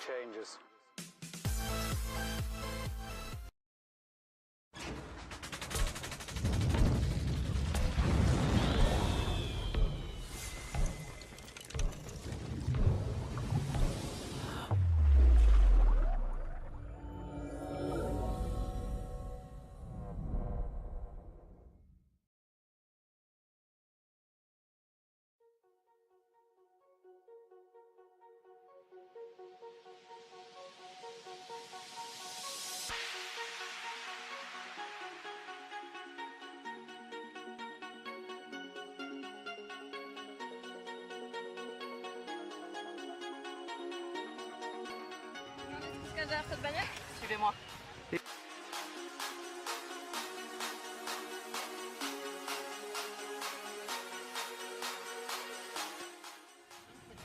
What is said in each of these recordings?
changes. Derrière cette bannière, suivez-moi. Cette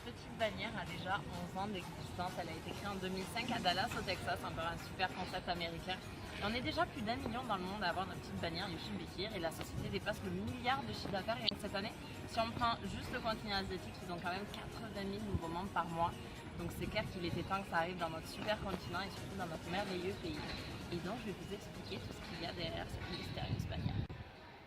petite bannière a déjà 11 ans d'existence. Elle a été créée en 2005 à Dallas au Texas, encore un super concept américain. Et on est déjà plus d'1 million dans le monde à avoir notre petite bannière Yushin Bekir et la société dépasse le milliard de chiffre d'affaires cette année. Si on prend juste le continent asiatique, ils ont quand même 80 000 nouveaux membres par mois. Donc c'est clair qu'il était temps que ça arrive dans notre super continent et surtout dans notre merveilleux pays. Et donc je vais vous expliquer tout ce qu'il y a derrière cette mystérieuse bannière.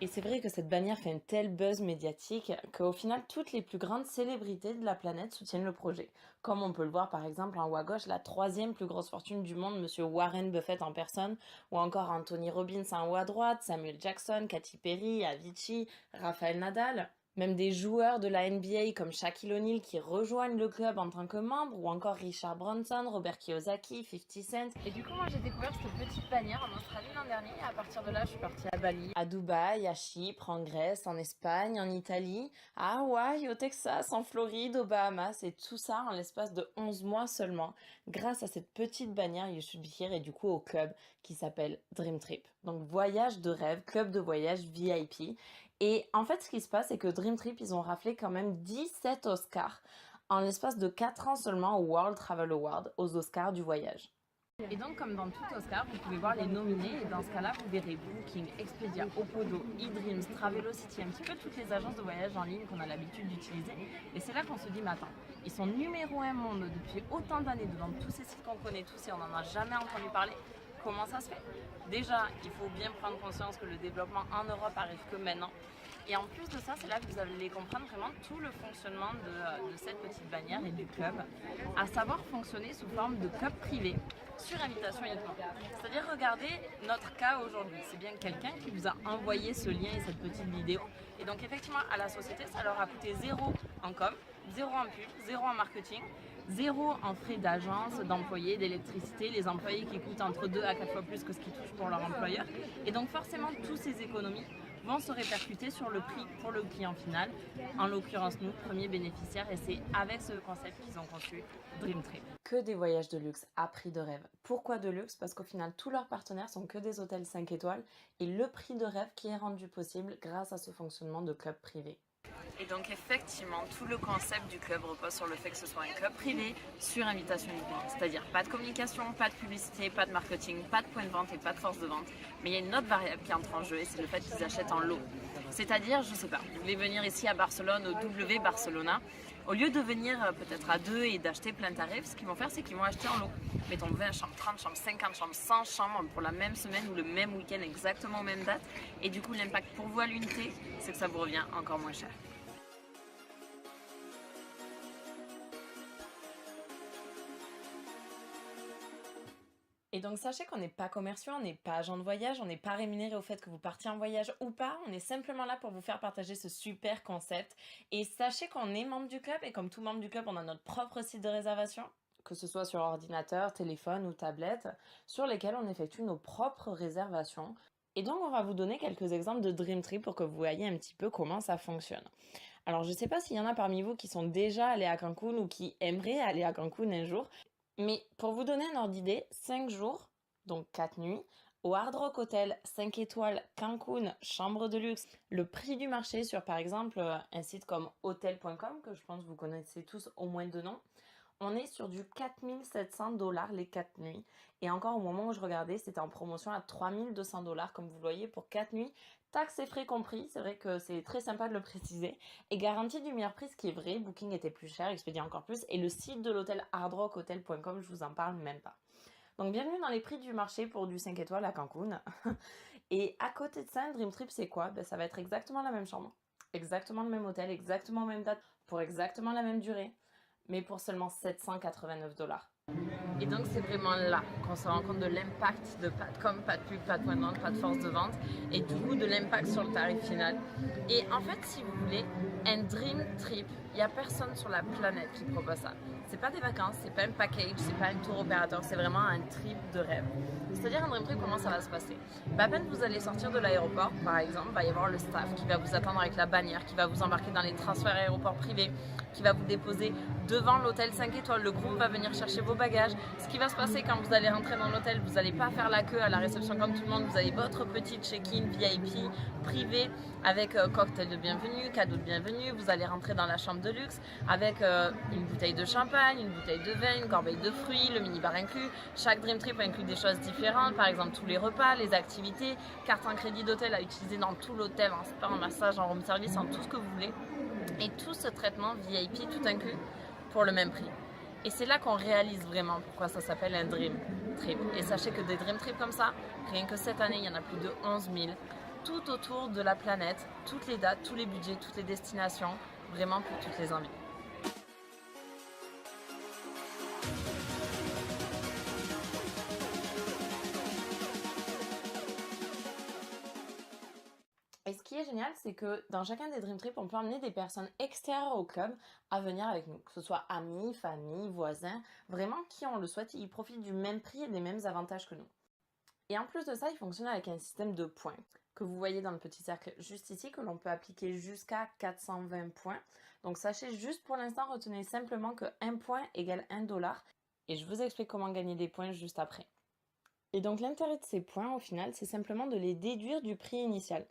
Et c'est vrai que cette bannière fait un tel buzz médiatique qu'au final, toutes les plus grandes célébrités de la planète soutiennent le projet. Comme on peut le voir par exemple en haut à gauche, la 3e plus grosse fortune du monde, monsieur Warren Buffett en personne, ou encore Anthony Robbins en haut à droite, Samuel Jackson, Katy Perry, Avicii, Rafael Nadal. Même des joueurs de la NBA comme Shaquille O'Neal qui rejoignent le club en tant que membre, ou encore Richard Branson, Robert Kiyosaki, 50 Cent. Et du coup, moi j'ai découvert cette petite bannière en Australie l'an dernier, et à partir de là, je suis partie à Bali, à Dubaï, à Chypre, en Grèce, en Espagne, en Italie, à Hawaï, au Texas, en Floride, aux Bahamas, et tout ça en l'espace de 11 mois seulement, grâce à cette petite bannière Yushin Bekir et du coup au club qui s'appelle Dream Trip. Donc voyage de rêve, club de voyage VIP. Et en fait, ce qui se passe, c'est que Dream Trip, ils ont raflé quand même 17 Oscars en l'espace de 4 ans seulement au World Travel Award, aux Oscars du voyage. Et donc, comme dans tout Oscar, vous pouvez voir les nominés, et dans ce cas-là, vous verrez Booking, Expedia, Opodo, eDreams, Travelocity, un petit peu toutes les agences de voyage en ligne qu'on a l'habitude d'utiliser. Et c'est là qu'on se dit, mais attends, ils sont numéro 1 monde depuis autant d'années devant tous ces sites qu'on connaît tous et on n'en a jamais entendu parler. Comment ça se fait? Déjà, il faut bien prendre conscience que le développement en Europe arrive que maintenant. Et en plus de ça, c'est là que vous allez comprendre vraiment tout le fonctionnement de cette petite bannière et du club, à savoir fonctionner sous forme de club privé, sur invitation uniquement. C'est-à-dire, regardez notre cas aujourd'hui. C'est bien quelqu'un qui vous a envoyé ce lien et cette petite vidéo. Et donc, effectivement, à la société, ça leur a coûté 0 en com, 0 en pub, 0 en marketing, 0 en frais d'agence, d'employés, d'électricité, les employés qui coûtent entre 2 à 4 fois plus que ce qu'ils touchent pour leur employeur. Et donc, forcément, toutes ces économies vont se répercuter sur le prix pour le client final, en l'occurrence nous, premiers bénéficiaires, et c'est avec ce concept qu'ils ont conçu Dream Trip. Que des voyages de luxe à prix de rêve. Pourquoi de luxe? Parce qu'au final, tous leurs partenaires sont que des hôtels 5 étoiles, et le prix de rêve qui est rendu possible grâce à ce fonctionnement de club privé. Et donc effectivement, tout le concept du club repose sur le fait que ce soit un club privé sur invitation uniquement. C'est-à-dire pas de communication, pas de publicité, pas de marketing, pas de point de vente et pas de force de vente. Mais il y a une autre variable qui entre en jeu et c'est le fait qu'ils achètent en lot. C'est-à-dire, je sais pas, vous voulez venir ici à Barcelone, au W Barcelona, au lieu de venir peut-être à 2 et d'acheter plein tarif, ce qu'ils vont faire, c'est qu'ils vont acheter en lot. Mettons 20 chambres, 30 chambres, 50 chambres, 100 chambres pour la même semaine ou le même week-end exactement aux mêmes dates. Et du coup, l'impact pour vous à l'unité, c'est que ça vous revient encore moins cher. Et donc sachez qu'on n'est pas commerciaux, on n'est pas agent de voyage, on n'est pas rémunéré au fait que vous partiez en voyage ou pas, on est simplement là pour vous faire partager ce super concept. Et sachez qu'on est membre du club et comme tout membre du club, on a notre propre site de réservation, que ce soit sur ordinateur, téléphone ou tablette, sur lesquels on effectue nos propres réservations. Et donc on va vous donner quelques exemples de Dream Trip pour que vous voyez un petit peu comment ça fonctionne. Alors je ne sais pas s'il y en a parmi vous qui sont déjà allés à Cancun ou qui aimeraient aller à Cancun un jour. Mais pour vous donner un ordre d'idée, 5 jours, donc 4 nuits, au Hard Rock Hotel 5 étoiles Cancun, chambre de luxe, le prix du marché sur par exemple un site comme hotel.com, que je pense que vous connaissez tous au moins de nom, on est sur du 4700$ les 4 nuits. Et encore au moment où je regardais, c'était en promotion à 3200$ comme vous le voyez pour 4 nuits, Taxes et frais compris, c'est vrai que c'est très sympa de le préciser. Et garantie du meilleur prix, ce qui est vrai, Booking était plus cher, Expedia encore plus. Et le site de l'hôtel hardrockhotel.com, je vous en parle même pas. Donc bienvenue dans les prix du marché pour du 5 étoiles à Cancun. Et à côté de ça, un Dream Trip, c'est quoi? Ça va être exactement la même chambre, exactement le même hôtel, exactement la même date, pour exactement la même durée, mais pour seulement 789 $. Et donc c'est vraiment là qu'on se rend compte de l'impact de pas de com, pas de pub, pas de point de vente, pas de force de vente et du coup de l'impact sur le tarif final. Et en fait, si vous voulez, un dream trip, il n'y a personne sur la planète qui propose ça. C'est pas des vacances, c'est pas un package, c'est pas un tour opérateur, c'est vraiment un trip de rêve. C'est-à-dire un dream trip, comment ça va se passer? À peine vous allez sortir de l'aéroport, par exemple, il va y avoir le staff qui va vous attendre avec la bannière, qui va vous embarquer dans les transferts aéroports privés, qui va vous déposer devant l'hôtel 5 étoiles. Le groupe va venir chercher vos bagages. Ce qui va se passer quand vous allez rentrer dans l'hôtel, vous n'allez pas faire la queue à la réception comme tout le monde. Vous avez votre petit check-in VIP privé avec cocktail de bienvenue, cadeau de bienvenue. Vous allez rentrer dans la chambre de luxe avec une bouteille de champagne, une bouteille de vin, une corbeille de fruits, le minibar inclus. Chaque Dream Trip inclut des choses différentes, par exemple tous les repas, les activités, carte en crédit d'hôtel à utiliser dans tout l'hôtel, en spa, en massage, en room service, en tout ce que vous voulez. Et tout ce traitement VIP tout inclus pour le même prix. Et c'est là qu'on réalise vraiment pourquoi ça s'appelle un Dream Trip. Et sachez que des Dream Trips comme ça, rien que cette année, il y en a plus de 11 000, tout autour de la planète, toutes les dates, tous les budgets, toutes les destinations, vraiment pour toutes les envies. Et ce qui est génial, c'est que dans chacun des Dream Trips, on peut emmener des personnes extérieures au club à venir avec nous. Que ce soit amis, famille, voisins, vraiment qui on le souhaite, ils profitent du même prix et des mêmes avantages que nous. Et en plus de ça, il fonctionne avec un système de points que vous voyez dans le petit cercle juste ici, que l'on peut appliquer jusqu'à 420 points. Donc sachez juste pour l'instant, retenez simplement que 1 point égale 1 $. Et je vous explique comment gagner des points juste après. Et donc l'intérêt de ces points, au final, c'est simplement de les déduire du prix initial.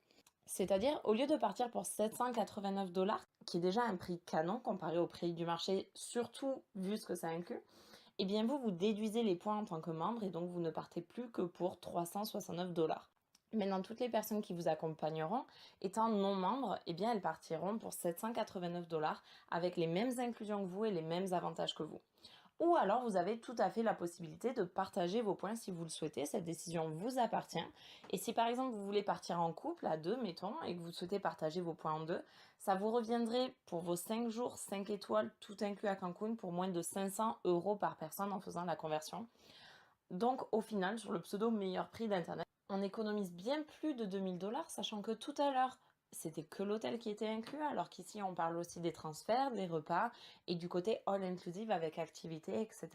C'est-à-dire, au lieu de partir pour 789 $, qui est déjà un prix canon comparé au prix du marché, surtout vu ce que ça inclut, eh bien vous déduisez les points en tant que membre et donc vous ne partez plus que pour 369 $. Maintenant, toutes les personnes qui vous accompagneront, étant non membres, eh bien elles partiront pour 789 $ avec les mêmes inclusions que vous et les mêmes avantages que vous. Ou alors vous avez tout à fait la possibilité de partager vos points si vous le souhaitez, cette décision vous appartient. Et si par exemple vous voulez partir en couple à deux, mettons, et que vous souhaitez partager vos points en deux, ça vous reviendrait pour vos 5 jours, 5 étoiles, tout inclus à Cancun, pour moins de 500 € par personne en faisant la conversion. Donc au final, sur le pseudo meilleur prix d'internet, on économise bien plus de 2000 $, sachant que tout à l'heure, c'était que l'hôtel qui était inclus, alors qu'ici on parle aussi des transferts, des repas et du côté all inclusive avec activités, etc.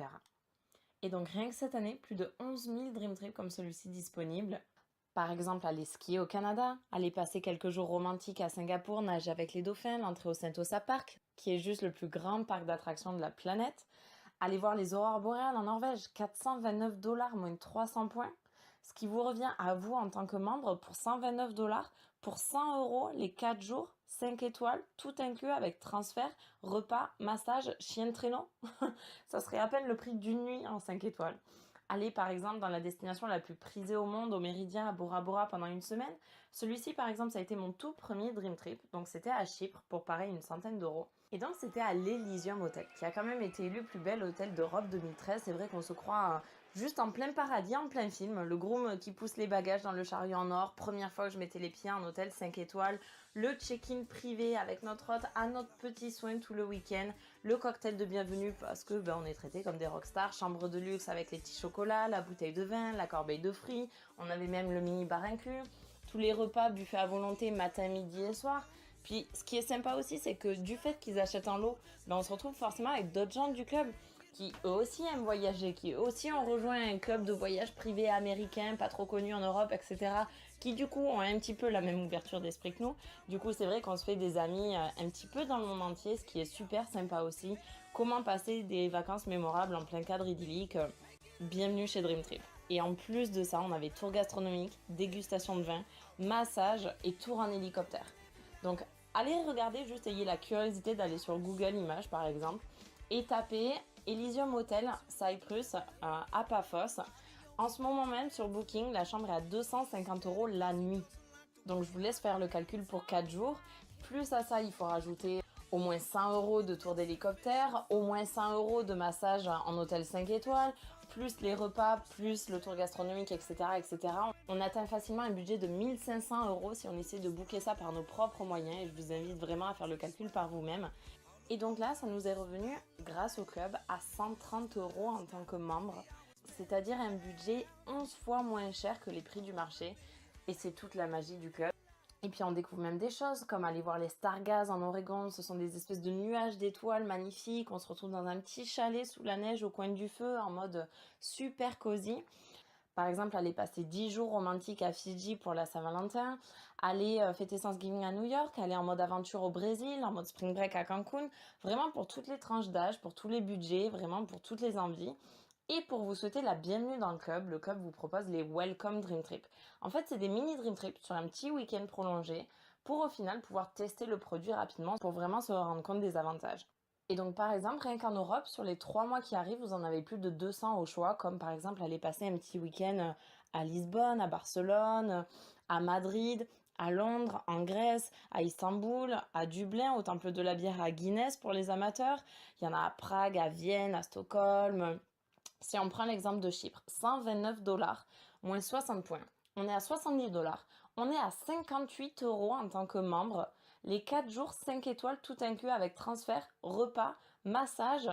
Et donc rien que cette année, plus de 11 000 Dream Trips comme celui-ci disponibles. Par exemple, aller skier au Canada, aller passer quelques jours romantiques à Singapour, nager avec les dauphins, l'entrée au Sentosa Park, qui est juste le plus grand parc d'attractions de la planète. Aller voir les aurores boréales en Norvège, 429 $, moins 300 points. Ce qui vous revient à vous en tant que membre pour 129 $, pour 100 € les 4 jours, 5 étoiles, tout inclus avec transfert, repas, massage, chien de traîneau. Ça serait à peine le prix d'une nuit en 5 étoiles. Aller par exemple dans la destination la plus prisée au monde, au Méridien, à Bora Bora pendant une semaine. Celui-ci par exemple, ça a été mon tout premier Dream Trip, donc c'était à Chypre pour pareil une centaine d'euros. Et donc c'était à l'Elysium Hotel, qui a quand même été élu plus bel hôtel d'Europe 2013. C'est vrai qu'on se croit juste en plein paradis, en plein film. Le groom qui pousse les bagages dans le chariot en or, première fois que je mettais les pieds en hôtel 5 étoiles, le check-in privé avec notre hôte à notre petit soin tout le week-end, le cocktail de bienvenue parce que on est traité comme des rockstars, chambre de luxe avec les petits chocolats, la bouteille de vin, la corbeille de fruits, on avait même le mini-bar inclus, tous les repas buffet à volonté matin, midi et soir. Puis ce qui est sympa aussi, c'est que du fait qu'ils achètent en lot, on se retrouve forcément avec d'autres gens du club qui eux aussi aiment voyager, qui eux aussi ont rejoint un club de voyage privé américain, pas trop connu en Europe, etc. Qui du coup ont un petit peu la même ouverture d'esprit que nous. Du coup c'est vrai qu'on se fait des amis un petit peu dans le monde entier, ce qui est super sympa aussi. Comment passer des vacances mémorables en plein cadre idyllique. Bienvenue chez Dream Trip. Et en plus de ça, on avait tour gastronomique, dégustation de vin, massage et tour en hélicoptère. Donc allez regarder, juste ayez la curiosité d'aller sur Google Images par exemple et tapez Elysium Hotel Cyprus à Paphos. En ce moment même sur Booking, la chambre est à 250 € la nuit. Donc je vous laisse faire le calcul pour 4 jours. Plus à ça, il faut rajouter au moins 100 € de tour d'hélicoptère, au moins 100 € de massage en hôtel 5 étoiles, plus les repas, plus le tour gastronomique, etc., etc. On atteint facilement un budget de 1 500 € si on essaie de booker ça par nos propres moyens, et je vous invite vraiment à faire le calcul par vous-même. Et donc là, ça nous est revenu, grâce au club, à 130 € en tant que membre, c'est-à-dire un budget 11 fois moins cher que les prix du marché, et c'est toute la magie du club. Et puis on découvre même des choses comme aller voir les Stargazes en Oregon. Ce sont des espèces de nuages d'étoiles magnifiques. On se retrouve dans un petit chalet sous la neige au coin du feu en mode super cosy. Par exemple, aller passer 10 jours romantiques à Fidji pour la Saint-Valentin, aller fêter Thanksgiving à New York, aller en mode aventure au Brésil, en mode spring break à Cancun. Vraiment pour toutes les tranches d'âge, pour tous les budgets, vraiment pour toutes les envies. Et pour vous souhaiter la bienvenue dans le club vous propose les Welcome Dream Trip. En fait, c'est des mini Dream Trips sur un petit week-end prolongé pour au final pouvoir tester le produit rapidement pour vraiment se rendre compte des avantages. Et donc par exemple, rien qu'en Europe, sur les 3 mois qui arrivent, vous en avez plus de 200 au choix, comme par exemple aller passer un petit week-end à Lisbonne, à Barcelone, à Madrid, à Londres, en Grèce, à Istanbul, à Dublin, au Temple de la Bière à Guinness pour les amateurs. Il y en a à Prague, à Vienne, à Stockholm. Si on prend l'exemple de Chypre, 129 $, moins 60 points. On est à 70 $. On est à 58 € en tant que membre. Les 4 jours 5 étoiles, tout inclus avec transfert, repas, massage.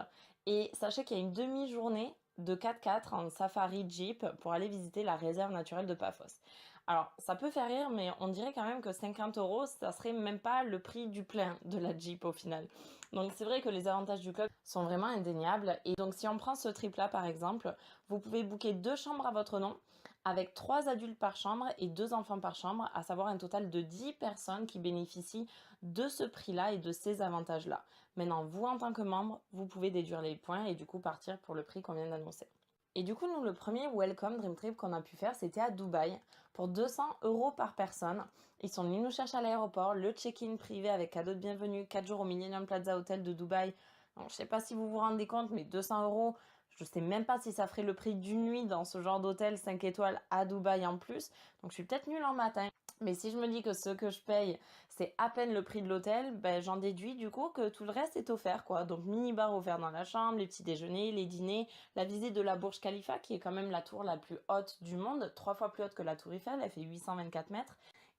Et sachez qu'il y a une demi-journée de 4x4 en safari Jeep pour aller visiter la réserve naturelle de Paphos. Alors, ça peut faire rire, mais on dirait quand même que 50 €, ça serait même pas le prix du plein de la Jeep au final. Donc c'est vrai que les avantages du club sont vraiment indéniables. Et donc si on prend ce trip-là par exemple, vous pouvez booker 2 chambres à votre nom, avec 3 adultes par chambre et 2 enfants par chambre, à savoir un total de 10 personnes qui bénéficient de ce prix-là et de ces avantages-là. Maintenant, vous en tant que membre, vous pouvez déduire les points et du coup partir pour le prix qu'on vient d'annoncer. Et du coup, nous, le premier Welcome Dream Trip qu'on a pu faire, c'était à Dubaï, pour 200 € par personne. Ils sont venus nous chercher à l'aéroport, le check-in privé avec cadeau de bienvenue, 4 jours au Millennium Plaza Hotel de Dubaï. Donc, je sais pas si vous vous rendez compte, mais 200 €, je sais même pas si ça ferait le prix d'une nuit dans ce genre d'hôtel 5 étoiles à Dubaï en plus. Donc, je suis peut-être nulle en matin. Mais si je me dis que ce que je paye, c'est à peine le prix de l'hôtel, ben j'en déduis du coup que tout le reste est offert, quoi. Donc mini-bar offert dans la chambre, les petits déjeuners, les dîners, la visite de la Burj Khalifa, qui est quand même la tour la plus haute du monde, 3 fois plus haute que la tour Eiffel, elle fait 824 mètres,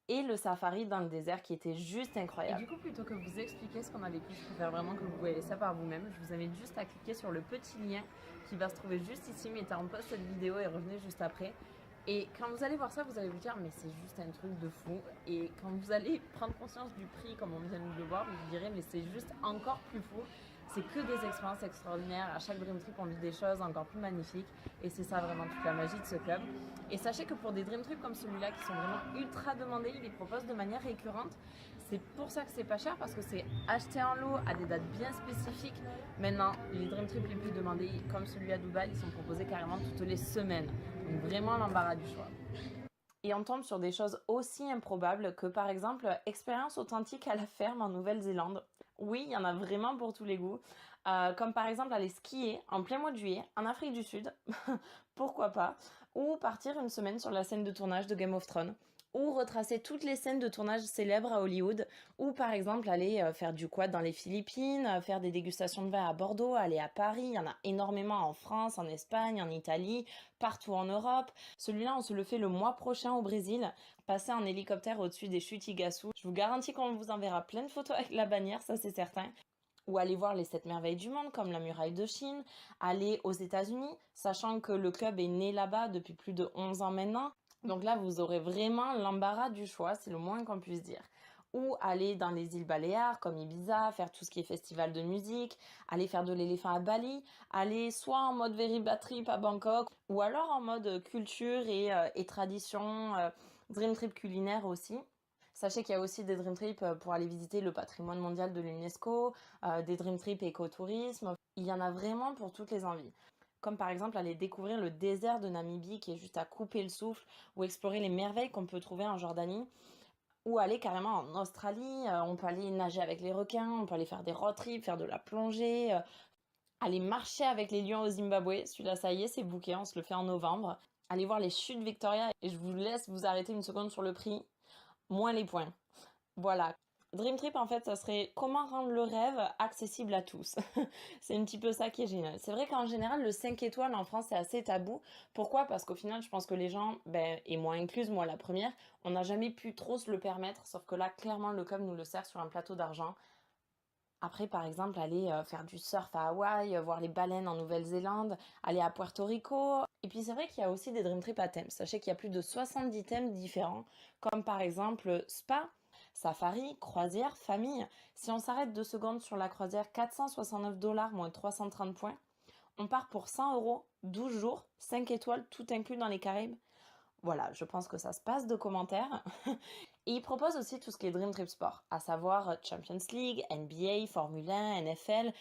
et le safari dans le désert qui était juste incroyable. Et du coup, plutôt que vous expliquer ce qu'on a vécu, je préfère vraiment que vous voyez ça par vous-même. Je vous invite juste à cliquer sur le petit lien qui va se trouver juste ici, mettez en pause cette vidéo et revenez juste après. Et quand vous allez voir ça, vous allez vous dire mais c'est juste un truc de fou. Et quand vous allez prendre conscience du prix comme on vient de le voir, vous vous direz mais c'est juste encore plus fou. C'est que des expériences extraordinaires. À chaque Dream Trip, on vit des choses encore plus magnifiques. Et c'est ça vraiment toute la magie de ce club. Et sachez que pour des Dream Trips comme celui-là, qui sont vraiment ultra demandés, ils les proposent de manière récurrente. C'est pour ça que c'est pas cher, parce que c'est acheté en lot à des dates bien spécifiques. Maintenant, les Dream Trips les plus demandés, comme celui à Dubaï, ils sont proposés carrément toutes les semaines. Donc vraiment l'embarras du choix. Et on tombe sur des choses aussi improbables que par exemple expérience authentique à la ferme en Nouvelle-Zélande. Oui, il y en a vraiment pour tous les goûts. Comme par exemple aller skier en plein mois de juillet en Afrique du Sud, pourquoi pas, ou partir une semaine sur la scène de tournage de Game of Thrones, ou retracer toutes les scènes de tournage célèbres à Hollywood, ou par exemple aller faire du quad dans les Philippines, faire des dégustations de vin à Bordeaux, aller à Paris, il y en a énormément en France, en Espagne, en Italie, partout en Europe. Celui-là, on se le fait le mois prochain au Brésil, passer en hélicoptère au-dessus des chutes Iguaçu. Je vous garantis qu'on vous enverra plein de photos avec la bannière, ça c'est certain. Ou aller voir les 7 merveilles du monde comme la muraille de Chine, aller aux États-Unis, sachant que le club est né là-bas depuis plus de 11 ans maintenant. Donc là, vous aurez vraiment l'embarras du choix, c'est le moins qu'on puisse dire. Ou aller dans les îles Baléares comme Ibiza, faire tout ce qui est festival de musique, aller faire de l'éléphant à Bali, aller soit en mode very bad trip à Bangkok, ou alors en mode culture et tradition, dream trip culinaire aussi. Sachez qu'il y a aussi des Dream Trips pour aller visiter le patrimoine mondial de l'UNESCO, des Dream Trips écotourisme. Il y en a vraiment pour toutes les envies. Comme par exemple aller découvrir le désert de Namibie qui est juste à couper le souffle, ou explorer les merveilles qu'on peut trouver en Jordanie, ou aller carrément en Australie. On peut aller nager avec les requins, on peut aller faire des road trips, faire de la plongée, aller marcher avec les lions au Zimbabwe. Celui-là, ça y est, c'est booké, on se le fait en novembre. Aller voir les chutes Victoria, et je vous laisse vous arrêter une seconde sur le prix. moins les points. Voilà. Dream Trip, en fait, ça serait comment rendre le rêve accessible à tous. C'est un petit peu ça qui est génial. C'est vrai qu'en général, le 5 étoiles en France, c'est assez tabou. Pourquoi? Parce qu'au final, je pense que les gens, ben, et moi incluse, moi la première, on n'a jamais pu trop se le permettre. Sauf que là, clairement, le club nous le sert sur un plateau d'argent. Après, par exemple, aller faire du surf à Hawaï, voir les baleines en Nouvelle-Zélande, aller à Puerto Rico. Et puis c'est vrai qu'il y a aussi des dream trips à thème. Sachez qu'il y a plus de 70 thèmes différents, comme par exemple spa, safari, croisière, famille. Si on s'arrête 2 secondes sur la croisière, 469 $ moins 330 points. On part pour 100 euros, 12 jours, 5 étoiles, tout inclus dans les Caraïbes. Voilà, je pense que ça se passe de commentaires. Et il propose aussi tout ce qui est Dream Trip Sport, à savoir Champions League, NBA, Formule 1, NFL,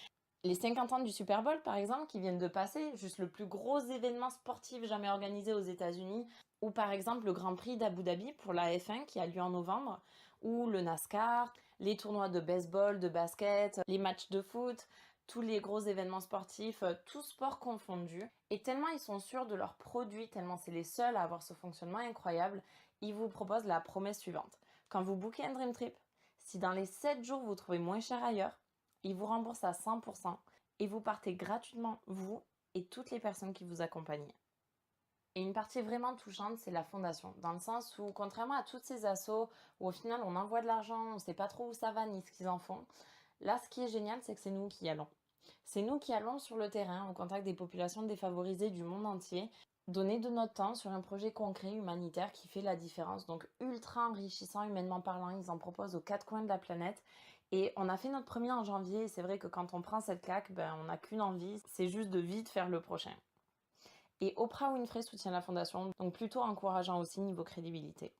les 50 ans du Super Bowl par exemple qui viennent de passer, juste le plus gros événement sportif jamais organisé aux États-Unis, ou par exemple le Grand Prix d'Abu Dhabi pour la F1 qui a lieu en novembre, ou le NASCAR, les tournois de baseball, de basket, les matchs de foot, tous les gros événements sportifs, tous sports confondus. Et tellement ils sont sûrs de leurs produits, tellement c'est les seuls à avoir ce fonctionnement incroyable, ils vous proposent la promesse suivante. Quand vous bookez un Dream Trip, si dans les 7 jours vous trouvez moins cher ailleurs, ils vous remboursent à 100% et vous partez gratuitement, vous et toutes les personnes qui vous accompagnent. Et une partie vraiment touchante, c'est la fondation, dans le sens où, contrairement à toutes ces assos où au final on envoie de l'argent, on ne sait pas trop où ça va ni ce qu'ils en font, là ce qui est génial, c'est que c'est nous qui y allons. C'est nous qui allons sur le terrain, au contact des populations défavorisées du monde entier, donner de notre temps sur un projet concret humanitaire qui fait la différence. Donc ultra enrichissant humainement parlant, ils en proposent aux 4 coins de la planète. Et on a fait notre premier en janvier, et c'est vrai que quand on prend cette claque, ben, on n'a qu'une envie, c'est juste de vite faire le prochain. Et Oprah Winfrey soutient la fondation, donc plutôt encourageant aussi niveau crédibilité.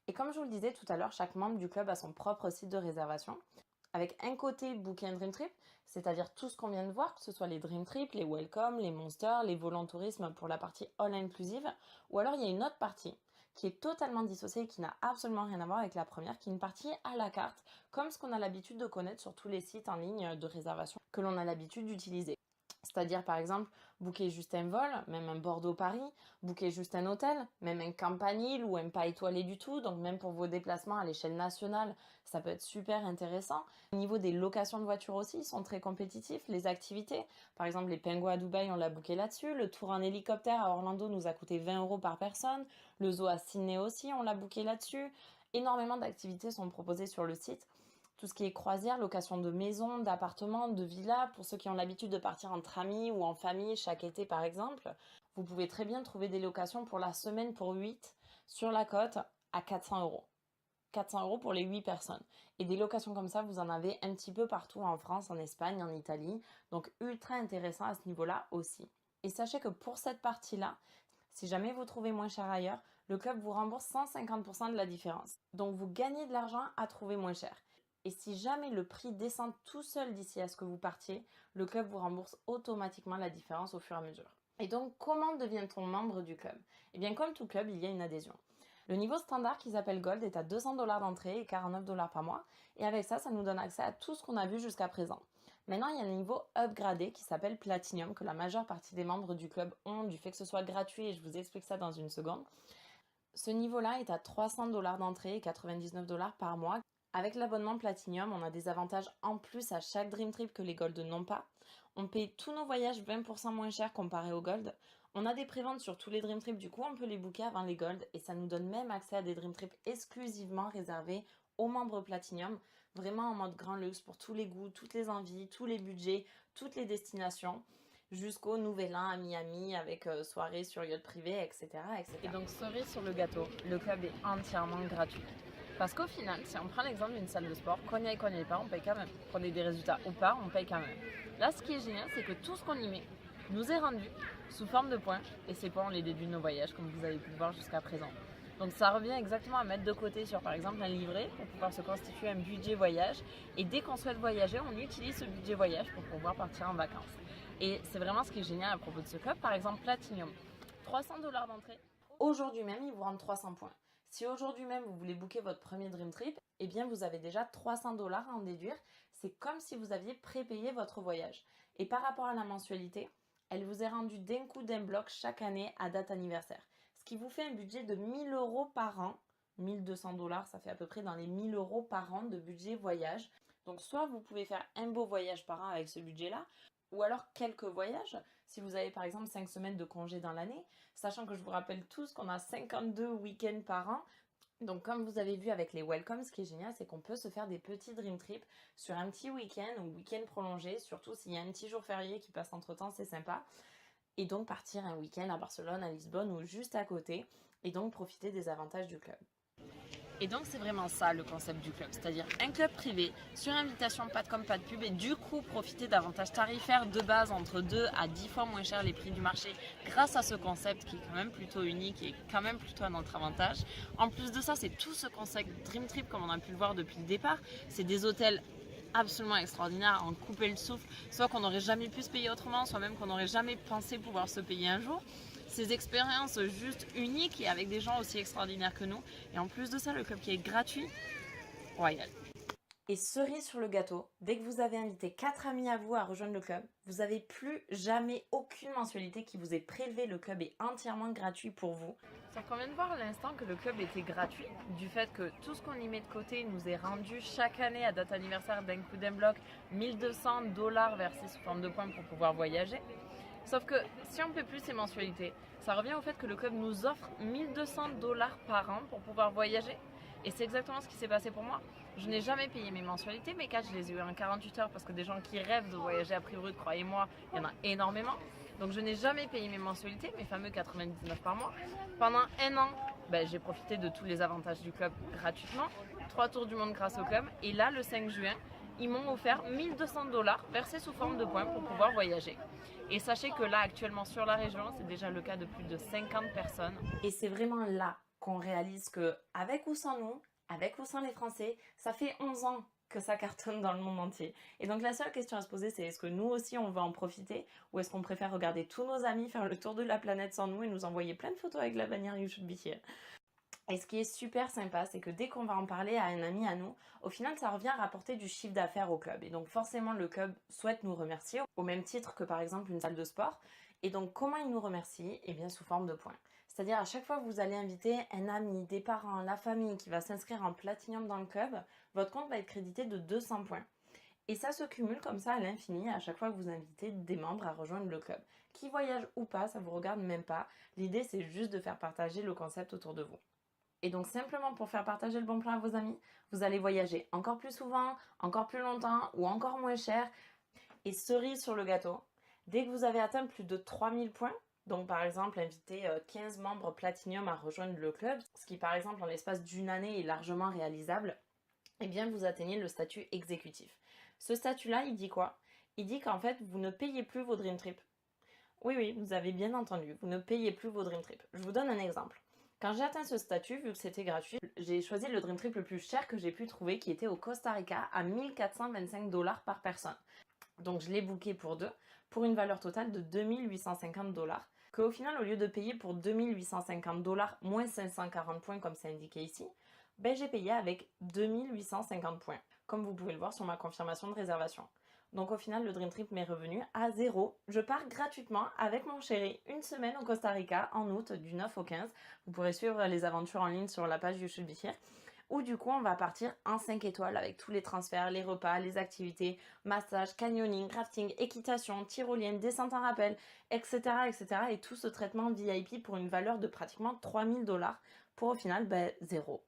Et comme je vous le disais tout à l'heure, chaque membre du club a son propre site de réservation, avec un côté Booking and Dream Trip, c'est-à-dire tout ce qu'on vient de voir, que ce soit les Dream Trip, les Welcome, les Monsters, les volants tourisme pour la partie all inclusive, ou alors il y a une autre partie qui est totalement dissociée et qui n'a absolument rien à voir avec la première, qui est une partie à la carte, comme ce qu'on a l'habitude de connaître sur tous les sites en ligne de réservation que l'on a l'habitude d'utiliser. C'est-à-dire, par exemple, booker juste un vol, même un Bordeaux-Paris, booker juste un hôtel, même un campanile ou un pas étoilé du tout. Donc, même pour vos déplacements à l'échelle nationale, ça peut être super intéressant. Au niveau des locations de voitures aussi, ils sont très compétitifs. Les activités, par exemple, les pingouins à Dubaï, on l'a booké là-dessus. Le tour en hélicoptère à Orlando nous a coûté 20 € par personne. Le zoo à Sydney aussi, on l'a booké là-dessus. Énormément d'activités sont proposées sur le site. Tout ce qui est croisière, location de maisons, d'appartements, de villas, pour ceux qui ont l'habitude de partir entre amis ou en famille chaque été par exemple, vous pouvez très bien trouver des locations pour la semaine pour 8 sur la côte à 400 euros. 400 € pour les 8 personnes. Et des locations comme ça, vous en avez un petit peu partout en France, en Espagne, en Italie. Donc ultra intéressant à ce niveau-là aussi. Et sachez que pour cette partie-là, si jamais vous trouvez moins cher ailleurs, le club vous rembourse 150% de la différence. Donc vous gagnez de l'argent à trouver moins cher. Et si jamais le prix descend tout seul d'ici à ce que vous partiez, le club vous rembourse automatiquement la différence au fur et à mesure. Et donc, comment devient-on membre du club? Eh bien, comme tout club, il y a une adhésion. Le niveau standard qu'ils appellent Gold est à 200 $ d'entrée et 49 $ par mois. Et avec ça, ça nous donne accès à tout ce qu'on a vu jusqu'à présent. Maintenant, il y a un niveau upgradé qui s'appelle Platinum, que la majeure partie des membres du club ont, du fait que ce soit gratuit, et je vous explique ça dans une seconde. Ce niveau-là est à 300 $ d'entrée et 99 $ par mois. Avec l'abonnement Platinum, on a des avantages en plus à chaque Dream Trip que les Gold n'ont pas. On paye tous nos voyages 20% moins cher comparé aux Gold. On a des préventes sur tous les Dream Trips, du coup on peut les booker avant les Gold et ça nous donne même accès à des Dream Trips exclusivement réservés aux membres Platinum, vraiment en mode grand luxe pour tous les goûts, toutes les envies, tous les budgets, toutes les destinations jusqu'au Nouvel An à Miami avec soirée sur yacht privé, etc., etc. Et donc, cerise sur le gâteau, le club est entièrement gratuit. Parce qu'au final, si on prend l'exemple d'une salle de sport, qu'on y aille, qu'on n'y aille pas, on paye quand même. Qu'on ait des résultats ou pas, on paye quand même. Là, ce qui est génial, c'est que tout ce qu'on y met nous est rendu sous forme de points. Et ces points, on les déduit de nos voyages, comme vous avez pu le voir jusqu'à présent. Donc ça revient exactement à mettre de côté sur par exemple un livret pour pouvoir se constituer un budget voyage. Et dès qu'on souhaite voyager, on utilise ce budget voyage pour pouvoir partir en vacances. Et c'est vraiment ce qui est génial à propos de ce club. Par exemple, Platinum, 300 $ d'entrée. Aujourd'hui même, ils vous rendent 300 points. Si aujourd'hui même vous voulez booker votre premier Dream Trip, eh bien vous avez déjà 300 $ à en déduire. C'est comme si vous aviez prépayé votre voyage. Et par rapport à la mensualité, elle vous est rendue d'un coup d'un bloc chaque année à date anniversaire. Ce qui vous fait un budget de 1 000 € par an. $1 200, ça fait à peu près dans les 1 000 € par an de budget voyage. Donc soit vous pouvez faire un beau voyage par an avec ce budget-là, ou alors quelques voyages, si vous avez par exemple 5 semaines de congé dans l'année, sachant que je vous rappelle tous qu'on a 52 week-ends par an. Donc comme vous avez vu avec les welcomes, ce qui est génial, c'est qu'on peut se faire des petits dream trips sur un petit week-end ou week-end prolongé, surtout s'il y a un petit jour férié qui passe entre-temps, c'est sympa. Et donc partir un week-end à Barcelone, à Lisbonne ou juste à côté, et donc profiter des avantages du club. Et donc c'est vraiment ça le concept du club, c'est-à-dire un club privé, sur invitation, pas de com, pas de pub, et du coup profiter d'avantages tarifaires de base entre 2 à 10 fois moins cher les prix du marché grâce à ce concept qui est quand même plutôt unique et quand même plutôt à notre avantage. En plus de ça, c'est tout ce concept Dream Trip comme on a pu le voir depuis le départ, c'est des hôtels absolument extraordinaires, à en couper le souffle, soit qu'on n'aurait jamais pu se payer autrement, soit même qu'on n'aurait jamais pensé pouvoir se payer un jour. Ces expériences juste uniques et avec des gens aussi extraordinaires que nous. Et en plus de ça, le club qui est gratuit, royal. Et cerise sur le gâteau, dès que vous avez invité 4 amis à vous à rejoindre le club, vous n'avez plus jamais aucune mensualité qui vous est prélevée. Le club est entièrement gratuit pour vous. Sauf qu'on vient de voir à l'instant que le club était gratuit, du fait que tout ce qu'on y met de côté nous est rendu chaque année à date anniversaire d'un coup d'un bloc, $1 200 versés sous forme de points pour pouvoir voyager. Sauf que si on ne paie plus ces mensualités, ça revient au fait que le club nous offre $1 200 par an pour pouvoir voyager. Et c'est exactement ce qui s'est passé pour moi. Je n'ai jamais payé mes mensualités, mes 4, je les ai eu en 48 heures parce que des gens qui rêvent de voyager à prix brut, croyez-moi, il y en a énormément. Donc je n'ai jamais payé mes mensualités, mes fameux 99 par mois. Pendant un an, j'ai profité de tous les avantages du club gratuitement. 3 tours du monde grâce au club. Et là, le 5 juin, ils m'ont offert $1 200 versés sous forme de points pour pouvoir voyager. Et sachez que là, actuellement sur la région, c'est déjà le cas de plus de 50 personnes. Et c'est vraiment là qu'on réalise que, avec ou sans nous, avec ou sans les Français, ça fait 11 ans que ça cartonne dans le monde entier. Et donc la seule question à se poser, c'est est-ce que nous aussi on va en profiter, ou est-ce qu'on préfère regarder tous nos amis faire le tour de la planète sans nous et nous envoyer plein de photos avec la bannière You Should Be Here. Et ce qui est super sympa, c'est que dès qu'on va en parler à un ami à nous, au final, ça revient à rapporter du chiffre d'affaires au club. Et donc forcément, le club souhaite nous remercier, au même titre que par exemple une salle de sport. Et donc comment il nous remercie? Eh bien sous forme de points. C'est-à-dire à chaque fois que vous allez inviter un ami, des parents, la famille qui va s'inscrire en Platinum dans le club, votre compte va être crédité de 200 points. Et ça se cumule comme ça à l'infini à chaque fois que vous invitez des membres à rejoindre le club. Qui voyagent ou pas, ça vous regarde même pas. L'idée, c'est juste de faire partager le concept autour de vous. Et donc simplement pour faire partager le bon plan à vos amis, vous allez voyager encore plus souvent, encore plus longtemps ou encore moins cher. Et cerise sur le gâteau, dès que vous avez atteint plus de 3000 points, donc par exemple inviter 15 membres Platinum à rejoindre le club, ce qui par exemple en l'espace d'une année est largement réalisable, eh bien vous atteignez le statut exécutif. Ce statut-là, il dit quoi? Il dit qu'en fait, vous ne payez plus vos Dream Trips. Oui, vous avez bien entendu, vous ne payez plus vos Dream Trips. Je vous donne un exemple. Quand j'ai atteint ce statut, vu que c'était gratuit, j'ai choisi le Dream Trip le plus cher que j'ai pu trouver, qui était au Costa Rica, à $1425 par personne. Donc je l'ai booké pour 2, pour une valeur totale de $2850. Qu'au final, au lieu de payer pour $2850 moins 540 points comme c'est indiqué ici, j'ai payé avec 2850 points, comme vous pouvez le voir sur ma confirmation de réservation. Donc au final, le Dream Trip m'est revenu à 0. Je pars gratuitement avec mon chéri une semaine au Costa Rica en août du 9 au 15. Vous pourrez suivre les aventures en ligne sur la page You Should Be Here. Où du coup, on va partir en 5 étoiles avec tous les transferts, les repas, les activités, massage, canyoning, rafting, équitation, tyrolienne, descente en rappel, etc., etc. Et tout ce traitement VIP pour une valeur de pratiquement $3000 pour au final, 0.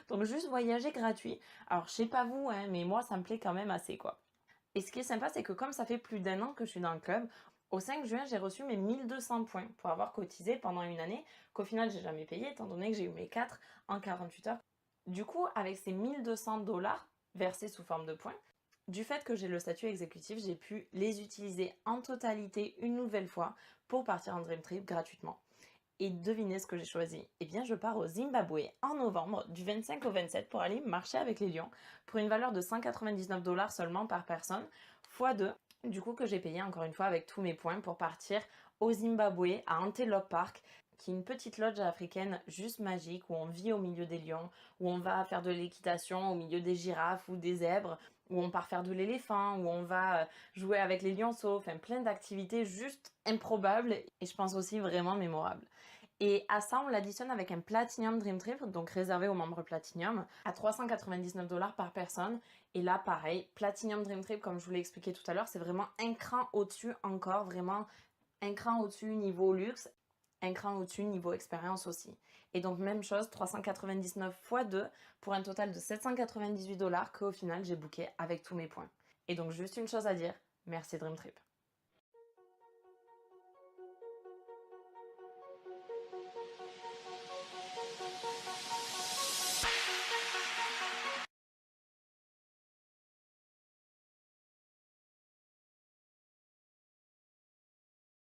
Donc juste voyager gratuit. Alors je sais pas vous, mais moi ça me plaît quand même assez quoi. Et ce qui est sympa, c'est que comme ça fait plus d'1 an que je suis dans le club, au 5 juin, j'ai reçu mes 1200 points pour avoir cotisé pendant une année, qu'au final, j'ai jamais payé, étant donné que j'ai eu mes 4 en 48 heures. Du coup, avec ces $1200 versés sous forme de points, du fait que j'ai le statut exécutif, j'ai pu les utiliser en totalité une nouvelle fois pour partir en Dream Trip gratuitement. Et devinez ce que j'ai choisi? Eh bien, je pars au Zimbabwe en novembre, du 25 au 27, pour aller marcher avec les lions, pour une valeur de $199 seulement par personne, x 2, du coup que j'ai payé encore une fois avec tous mes points pour partir au Zimbabwe, à Antelope Park, qui est une petite lodge africaine juste magique, où on vit au milieu des lions, où on va faire de l'équitation au milieu des girafes ou des zèbres, où on part faire de l'éléphant, où on va jouer avec les lionceaux, enfin plein d'activités juste improbables et je pense aussi vraiment mémorables. Et à ça, on l'additionne avec un Platinum Dream Trip, donc réservé aux membres Platinum, à 399 $ par personne. Et là, pareil, Platinum Dream Trip, comme je vous l'ai expliqué tout à l'heure, c'est vraiment un cran au-dessus encore, vraiment un cran au-dessus niveau luxe, un cran au-dessus niveau expérience aussi. Et donc même chose, 399 x 2 pour un total de 798 $ qu'au final j'ai booké avec tous mes points. Et donc juste une chose à dire, merci Dream Trip.